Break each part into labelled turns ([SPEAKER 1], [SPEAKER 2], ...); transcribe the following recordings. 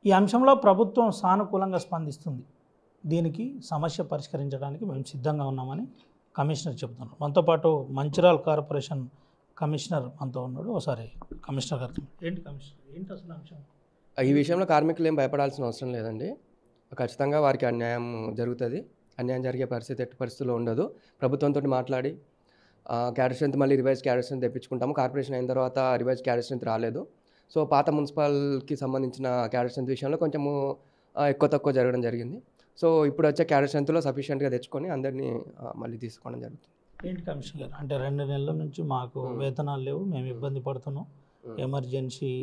[SPEAKER 1] ఈ అంశంలో ప్రభుత్వం సానుకూలంగా స్పందిస్తుంది. దీనికి సమస్య పరిష్కరించడానికి మేము సిద్ధంగా ఉన్నామని కమిషనర్ చెబుతున్నారు. మనతో పాటు మంచిర్యాల కార్పొరేషన్ కమిషనర్ మనతో ఉన్నాడు. ఒకసారి కమిషనర్ గారు ఏంటి అసలు అంశం?
[SPEAKER 2] ఈ విషయంలో కార్మికులు ఏం భయపడాల్సిన అవసరం లేదండి. ఖచ్చితంగా వారికి అన్యాయం జరుగుతుంది. అన్యాయం జరిగే పరిస్థితి ఎట్టి పరిస్థితుల్లో ఉండదు. ప్రభుత్వంతో మాట్లాడి క్యాడర్ స్ట్రెంత్ మళ్ళీ రివైజ్ క్యాడర్ స్ట్రెంత్ తెప్పించుకుంటాము. కార్పొరేషన్ అయిన తర్వాత రివైజ్ క్యాడర్ స్ట్రెంత్ రాలేదు. సో పాత మున్సిపల్కి సంబంధించిన క్యాడర్ స్ట్రెంత్ విషయంలో కొంచెము ఎక్కువ తక్కువ జరగడం జరిగింది. సో ఇప్పుడు వచ్చే క్యాడర్ స్ట్రెంత్లో సఫిషియెంట్గా తెచ్చుకొని అందరినీ మళ్ళీ తీసుకోవడం జరుగుతుంది.
[SPEAKER 1] ఏంటి కమిషనర్ గారు, అంటే 2 నెలల నుంచి మాకు వేతనాలు లేవు, మేము ఇబ్బంది పడుతున్నాం, ఎమర్జెన్సీ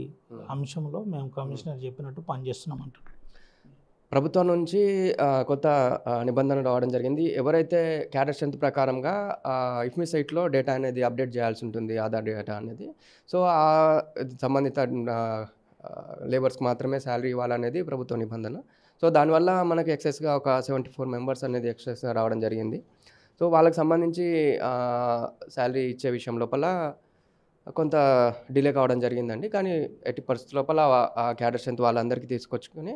[SPEAKER 1] అంశంలో మేము కమిషనర్ చెప్పినట్టు పనిచేస్తున్నామంటారు.
[SPEAKER 2] ప్రభుత్వం నుంచి కొత్త నిబంధనలు రావడం జరిగింది. ఎవరైతే క్యాడర్ స్ట్రెంత్ ప్రకారంగా ఇఫ్మి సైట్లో డేటా అనేది అప్డేట్ చేయాల్సి ఉంటుంది, ఆధార్ డేటా అనేది. సో ఆ సంబంధిత లేబర్స్కి మాత్రమే శాలరీ ఇవ్వాలనేది ప్రభుత్వ నిబంధన. సో దానివల్ల మనకి ఎక్సెస్గా ఒక 74 మెంబర్స్ అనేది ఎక్సెస్గా రావడం జరిగింది. సో వాళ్ళకి సంబంధించి శాలరీ ఇచ్చే విషయం లోపల కొంత డిలే కావడం జరిగిందండి. కానీ ఎట్టి పరిస్థితుల లోపల ఆ క్యాడర్ స్ట్రెంత్ వాళ్ళందరికీ తీసుకొచ్చుకొని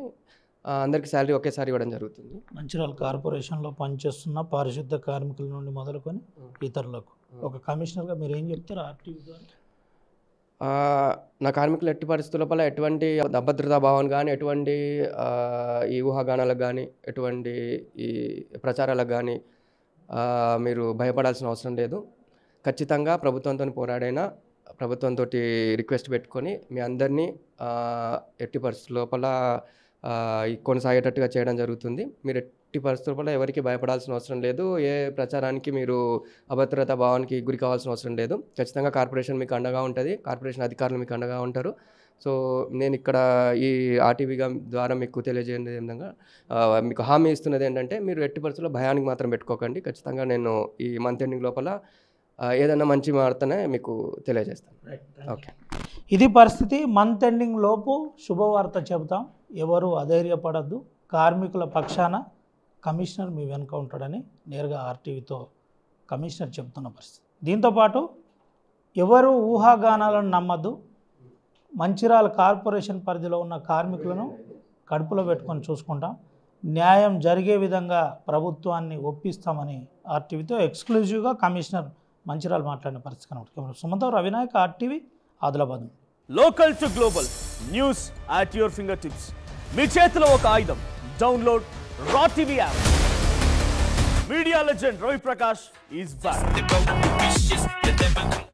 [SPEAKER 2] అందరికీ శాలరీ ఒకేసారి ఇవ్వడం జరుగుతుంది.
[SPEAKER 1] మంచిర్యాల కార్పొరేషన్లో పనిచేస్తున్న పారిశుద్ధ కార్మికుల నుండి మొదలుకొని ఇతరులకు ఒక కమిషనర్గా మీరు ఏం చెప్తారు? ఆర్టీవీ ద్వారా
[SPEAKER 2] నా కార్మికులు ఎట్టి పరిస్థితుల లోపల ఎటువంటి అభద్రతా భావన కానీ, ఎటువంటి ఈ ఊహాగానాలకు కానీ, ఎటువంటి ఈ ప్రచారాలకు కానీ మీరు భయపడాల్సిన అవసరం లేదు. ఖచ్చితంగా ప్రభుత్వంతో పోరాడైనా ప్రభుత్వంతో రిక్వెస్ట్ పెట్టుకొని మీ అందరినీ ఎట్టి పరిస్థితుల లోపల కొనసాగేటట్టుగా చేయడం జరుగుతుంది. మీరు ఎట్టి పరిస్థితుల వల్ల ఎవరికి భయపడాల్సిన అవసరం లేదు. ఏ ప్రచారానికి మీరు అభద్రతా భావానికి గురి కావాల్సిన అవసరం లేదు. ఖచ్చితంగా కార్పొరేషన్ మీకు అండగా ఉంటుంది, కార్పొరేషన్ అధికారులు మీకు అండగా ఉంటారు. సో నేను ఇక్కడ ఈ ఆర్టీవీ ద్వారా మీకు తెలియజేయడం విధంగా మీకు హామీ ఇస్తున్నది ఏంటంటే, మీరు ఎట్టి పరిస్థితుల్లో భయానికి మాత్రం పెట్టుకోకండి. ఖచ్చితంగా నేను ఈ మంత్ ఎండింగ్ లోపల ఏదైనా మంచి వార్తనే మీకు తెలియజేస్తాను. ఓకే,
[SPEAKER 1] ఇది పరిస్థితి. మంత్ ఎండింగ్ లోపు శుభవార్త చెబుతాం. ఎవరు అధైర్యపడద్దు. కార్మికుల పక్షాన కమిషనర్ మీ వెనుక ఉంటాడని నేరుగా ఆర్టీవీతో కమిషనర్ చెబుతున్న పరిస్థితి. దీంతోపాటు ఎవరు ఊహాగానాలను నమ్మద్దు. మంచిర్యాల కార్పొరేషన్ పరిధిలో ఉన్న కార్మికులను కడుపులో పెట్టుకొని చూసుకుంటాం. న్యాయం జరిగే విధంగా ప్రభుత్వాన్ని ఒప్పిస్తామని ఆర్టీవీతో ఎక్స్క్లూజివ్గా కమిషనర్ మంచిర్యాల మాట్లాడిన పరిస్థితి కనబడుతుంది. Sumantha Ravinayak, RTV, Adilabad.
[SPEAKER 3] Local to global news at your fingertips. మీ చేతిలో ఒక ఆయుధం. డౌన్లోడ్ రా TV app. Media legend Ravi Prakash is back.